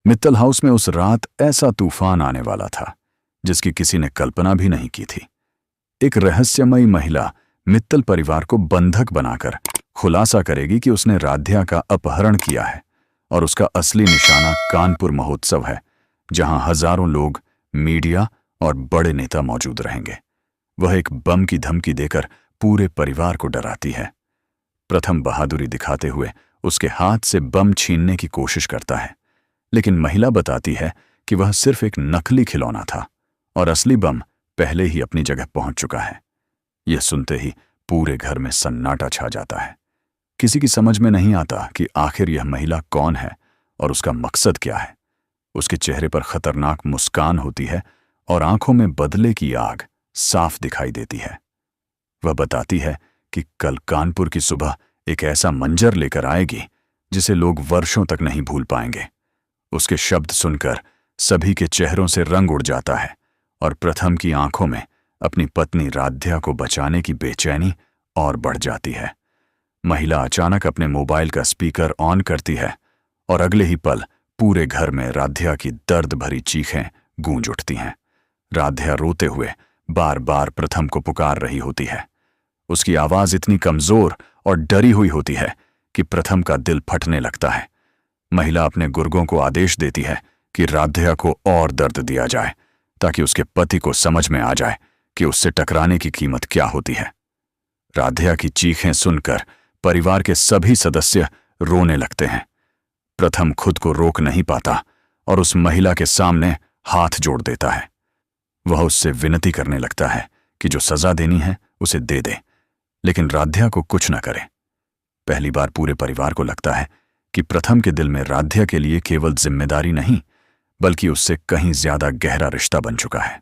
Mittal house में उस रात ऐसा तूफान आने वाला था जिसकी किसी ने कल्पना भी नहीं की थी। एक रहस्यमयी महिला मित्तल परिवार को बंधक बनाकर खुलासा करेगी कि उसने राध्या का अपहरण किया है और उसका असली निशाना कानपुर महोत्सव है, जहां हजारों लोग, मीडिया और बड़े नेता मौजूद रहेंगे। वह एक बम की धमकी देकर पूरे परिवार को डराती है। प्रथम बहादुरी दिखाते हुए उसके हाथ से बम छीनने की कोशिश करता है, लेकिन महिला बताती है कि वह सिर्फ एक नकली खिलौना था और असली बम पहले ही अपनी जगह पहुंच चुका है। यह सुनते ही पूरे घर में सन्नाटा छा जाता है। किसी की समझ में नहीं आता कि आखिर यह महिला कौन है और उसका मकसद क्या है। उसके चेहरे पर खतरनाक मुस्कान होती है और आंखों में बदले की आग साफ दिखाई देती है। वह बताती है कि कल कानपुर की सुबह एक ऐसा मंजर लेकर आएगी जिसे लोग वर्षों तक नहीं भूल पाएंगे। उसके शब्द सुनकर सभी के चेहरों से रंग उड़ जाता है और प्रथम की आंखों में अपनी पत्नी राध्या को बचाने की बेचैनी और बढ़ जाती है। महिला अचानक अपने मोबाइल का स्पीकर ऑन करती है और अगले ही पल पूरे घर में राध्या की दर्द भरी चीखें गूंज उठती हैं। राध्या रोते हुए बार बार प्रथम को पुकार रही होती है। उसकी आवाज इतनी कमजोर और डरी हुई होती है कि प्रथम का दिल फटने लगता है। महिला अपने गुर्गों को आदेश देती है कि राध्या को और दर्द दिया जाए ताकि उसके पति को समझ में आ जाए कि उससे टकराने की कीमत क्या होती है। राध्या की चीखें सुनकर परिवार के सभी सदस्य रोने लगते हैं। प्रथम खुद को रोक नहीं पाता और उस महिला के सामने हाथ जोड़ देता है। वह उससे विनती करने लगता है कि जो सजा देनी है उसे दे दे, लेकिन राध्या को कुछ न करे। पहली बार पूरे परिवार को लगता है कि प्रथम के दिल में राध्या के लिए केवल जिम्मेदारी नहीं, बल्कि उससे कहीं ज्यादा गहरा रिश्ता बन चुका है।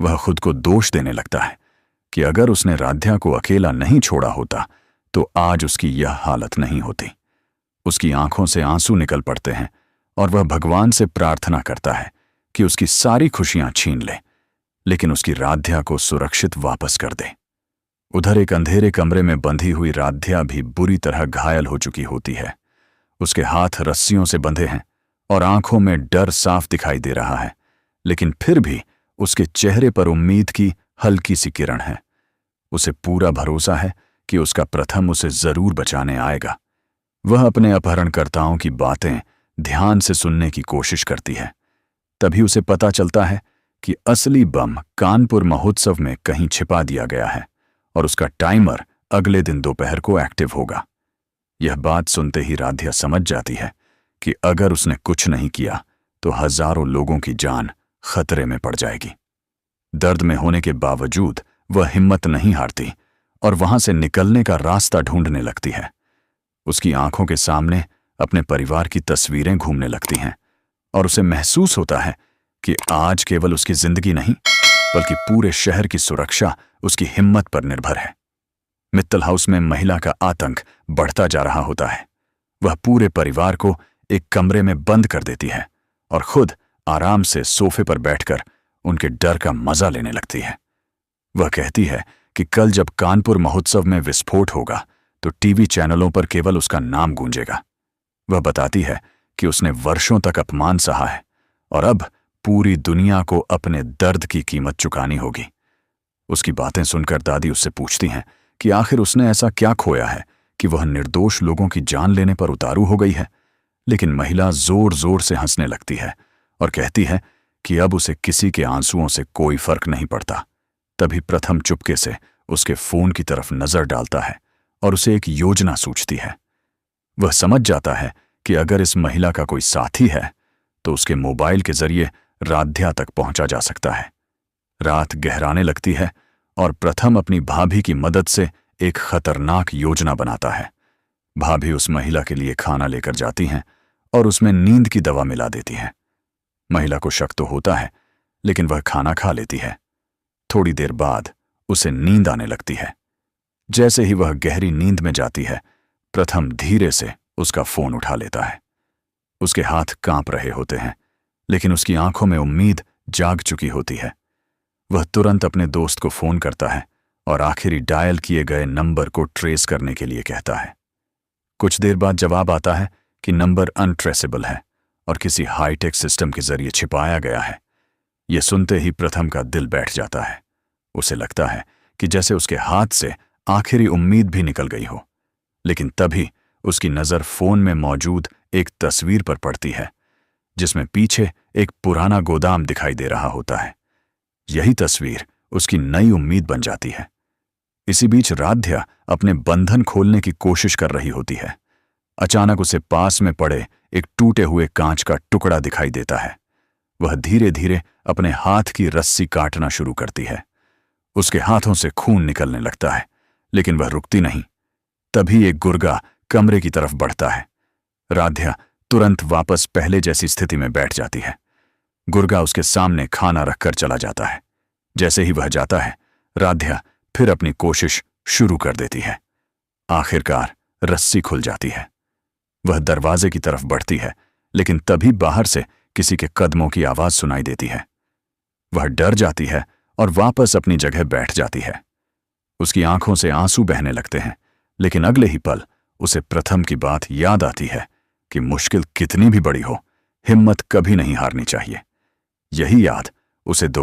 वह खुद को दोष देने लगता है कि अगर उसने राध्या को अकेला नहीं छोड़ा होता तो आज उसकी यह हालत नहीं होती। उसकी आंखों से आंसू निकल पड़ते हैं और वह भगवान से प्रार्थना करता है कि उसकी सारी खुशियां छीन ले, लेकिन उसकी राध्या को सुरक्षित वापस कर दे। उधर एक अंधेरे कमरे में बंधी हुई राध्या भी बुरी तरह घायल हो चुकी होती है। उसके हाथ रस्सियों से बंधे हैं और आंखों में डर साफ दिखाई दे रहा है, लेकिन फिर भी उसके चेहरे पर उम्मीद की हल्की सी किरण है। उसे पूरा भरोसा है कि उसका प्रथम उसे जरूर बचाने आएगा। वह अपने अपहरणकर्ताओं की बातें ध्यान से सुनने की कोशिश करती है। तभी उसे पता चलता है कि असली बम कानपुर महोत्सव में कहीं छिपा दिया गया है और उसका टाइमर अगले दिन दोपहर को एक्टिव होगा। यह बात सुनते ही राध्या समझ जाती है कि अगर उसने कुछ नहीं किया तो हजारों लोगों की जान खतरे में पड़ जाएगी। दर्द में होने के बावजूद वह हिम्मत नहीं हारती और वहां से निकलने का रास्ता ढूंढने लगती है। उसकी आंखों के सामने अपने परिवार की तस्वीरें घूमने लगती हैं और उसे महसूस होता है कि आज केवल उसकी जिंदगी नहीं, बल्कि पूरे शहर की सुरक्षा उसकी हिम्मत पर निर्भर है। मित्तल हाउस में महिला का आतंक बढ़ता जा रहा होता है। वह पूरे परिवार को एक कमरे में बंद कर देती है और खुद आराम से सोफे पर बैठकर उनके डर का मजा लेने लगती है। वह कहती है कि कल जब कानपुर महोत्सव में विस्फोट होगा तो टीवी चैनलों पर केवल उसका नाम गूंजेगा। वह बताती है कि उसने वर्षों तक अपमान सहा है और अब पूरी दुनिया को अपने दर्द की कीमत चुकानी होगी। उसकी बातें सुनकर दादी उससे पूछती हैं कि आखिर उसने ऐसा क्या खोया है कि वह निर्दोष लोगों की जान लेने पर उतारू हो गई है। लेकिन महिला जोर जोर से हंसने लगती है और कहती है कि अब उसे किसी के आंसुओं से कोई फर्क नहीं पड़ता। तभी प्रथम चुपके से उसके फोन की तरफ नजर डालता है और उसे एक योजना सूझती है। वह समझ जाता है कि अगर इस महिला का कोई साथी है तो उसके मोबाइल के जरिए राध्या तक पहुंचा जा सकता है। रात गहराने लगती है और प्रथम अपनी भाभी की मदद से एक खतरनाक योजना बनाता है। भाभी उस महिला के लिए खाना लेकर जाती हैं और उसमें नींद की दवा मिला देती हैं। महिला को शक तो होता है, लेकिन वह खाना खा लेती है। थोड़ी देर बाद उसे नींद आने लगती है। जैसे ही वह गहरी नींद में जाती है, प्रथम धीरे से उसका फोन उठा लेता है। उसके हाथ कांप रहे होते हैं, लेकिन उसकी आंखों में उम्मीद जाग चुकी होती है। वह तुरंत अपने दोस्त को फोन करता है और आखिरी डायल किए गए नंबर को ट्रेस करने के लिए कहता है। कुछ देर बाद जवाब आता है कि नंबर अनट्रेसेबल है और किसी हाईटेक सिस्टम के जरिए छिपाया गया है। यह सुनते ही प्रथम का दिल बैठ जाता है। उसे लगता है कि जैसे उसके हाथ से आखिरी उम्मीद भी निकल गई हो। लेकिन तभी उसकी नजर फोन में मौजूद एक तस्वीर पर पड़ती है, जिसमें पीछे एक पुराना गोदाम दिखाई दे रहा होता है। यही तस्वीर उसकी नई उम्मीद बन जाती है। इसी बीच राध्या अपने बंधन खोलने की कोशिश कर रही होती है। अचानक उसे पास में पड़े एक टूटे हुए कांच का टुकड़ा दिखाई देता है। वह धीरे धीरे अपने हाथ की रस्सी काटना शुरू करती है। उसके हाथों से खून निकलने लगता है, लेकिन वह रुकती नहीं। तभी एक गुर्गा कमरे की तरफ बढ़ता है। राध्या तुरंत वापस पहले जैसी स्थिति में बैठ जाती है। गुर्गा उसके सामने खाना रखकर चला जाता है। जैसे ही वह जाता है, राध्या फिर अपनी कोशिश शुरू कर देती है। आखिरकार रस्सी खुल जाती है। वह दरवाजे की तरफ बढ़ती है, लेकिन तभी बाहर से किसी के कदमों की आवाज सुनाई देती है। वह डर जाती है और वापस अपनी जगह बैठ जाती है। उसकी आंखों से आंसू बहने लगते हैं, लेकिन अगले ही पल उसे प्रथम की बात याद आती है कि मुश्किल कितनी भी बड़ी हो, हिम्मत कभी नहीं हारनी चाहिए। यही याद उसे दोबारा